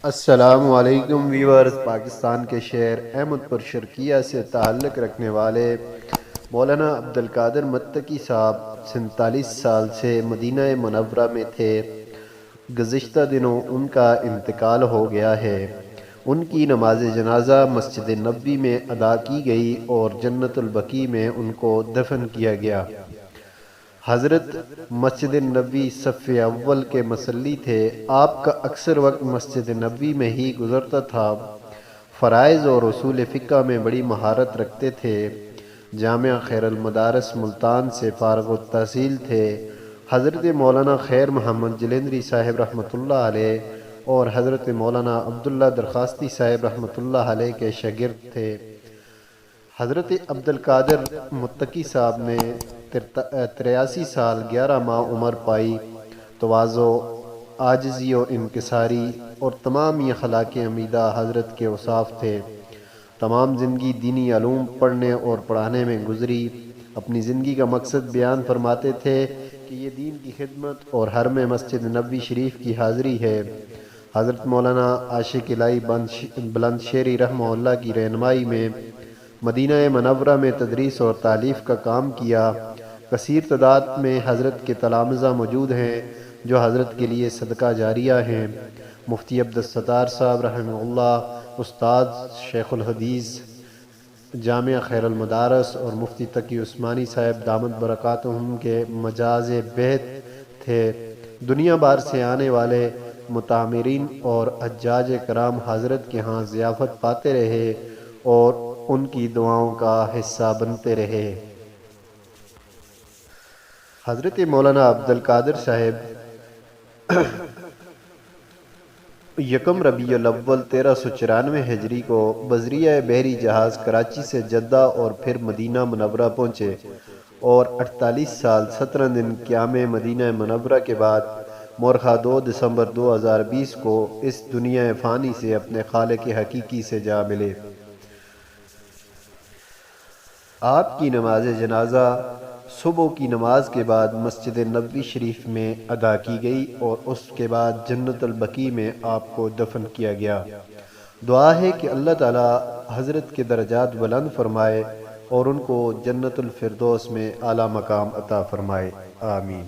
السلام علیکم ویورز۔ پاکستان کے شہر احمد پور شرقیہ سے تعلق رکھنے والے مولانا عبدالقادر متقی صاحب 47 سال سے مدینہ منورہ میں تھے۔ گزشتہ دنوں ان کا انتقال ہو گیا ہے۔ ان کی نماز جنازہ مسجد نبوی میں ادا کی گئی اور جنت البقیع میں ان کو دفن کیا گیا۔ حضرت مسجد نبوی صف اول کے مصلی تھے۔ آپ کا اکثر وقت مسجد نبوی میں ہی گزرتا تھا۔ فرائض اور اصول فقہ میں بڑی مہارت رکھتے تھے۔ جامعہ خیر المدارس ملتان سے فارغ التحصیل تھے۔ حضرت مولانا خیر محمد جلندری صاحب رحمۃ اللہ علیہ اور حضرت مولانا عبداللہ درخواستی صاحب رحمۃ اللہ علیہ کے شاگرد تھے۔ حضرت عبدالقادر متقی صاحب نے 83 سال 11 ماہ عمر پائی۔ تواضع، عاجزی و انکساری اور تمام یہ اخلاق حمیدہ حضرت کے اوصاف تھے۔ تمام زندگی دینی علوم پڑھنے اور پڑھانے میں گزری۔ اپنی زندگی کا مقصد بیان فرماتے تھے کہ یہ دین کی خدمت اور حرم مسجد نبوی شریف کی حاضری ہے۔ حضرت مولانا عاشق الہی بلند شہری رحمہ اللہ کی رہنمائی میں مدینہ منورہ میں تدریس اور تالیف کا کام کیا۔ کثیر تعداد میں حضرت کے تلامذہ موجود ہیں جو حضرت کے لیے صدقہ جاریہ ہیں۔ مفتی عبدالستار صاحب رحمہ اللہ، استاد شیخ الحدیث جامعہ خیر المدارس اور مفتی تقی عثمانی صاحب دامت برکاتہم کے مجاز بیعت تھے۔ دنیا بھر سے آنے والے متعمرین اور حجاج کرام حضرت کے ہاں ضیافت پاتے رہے اور ان کی دعاؤں کا حصہ بنتے رہے۔ حضرت مولانا عبدالقادر صاحب یکم ربیع الاول 1394 ہجری کو بذریعہ بحری جہاز کراچی سے جدہ اور پھر مدینہ منورہ پہنچے اور 48 سال 17 دن قیام مدینہ منورہ کے بعد مورخہ 2 دسمبر 2020 کو اس دنیا فانی سے اپنے خالق حقیقی سے جا ملے۔ آپ کی نماز جنازہ صبح کی نماز کے بعد مسجد نبوی شریف میں ادا کی گئی اور اس کے بعد جنت البقیع میں آپ کو دفن کیا گیا۔ دعا ہے کہ اللہ تعالی حضرت کے درجات بلند فرمائے اور ان کو جنت الفردوس میں اعلیٰ مقام عطا فرمائے، آمین۔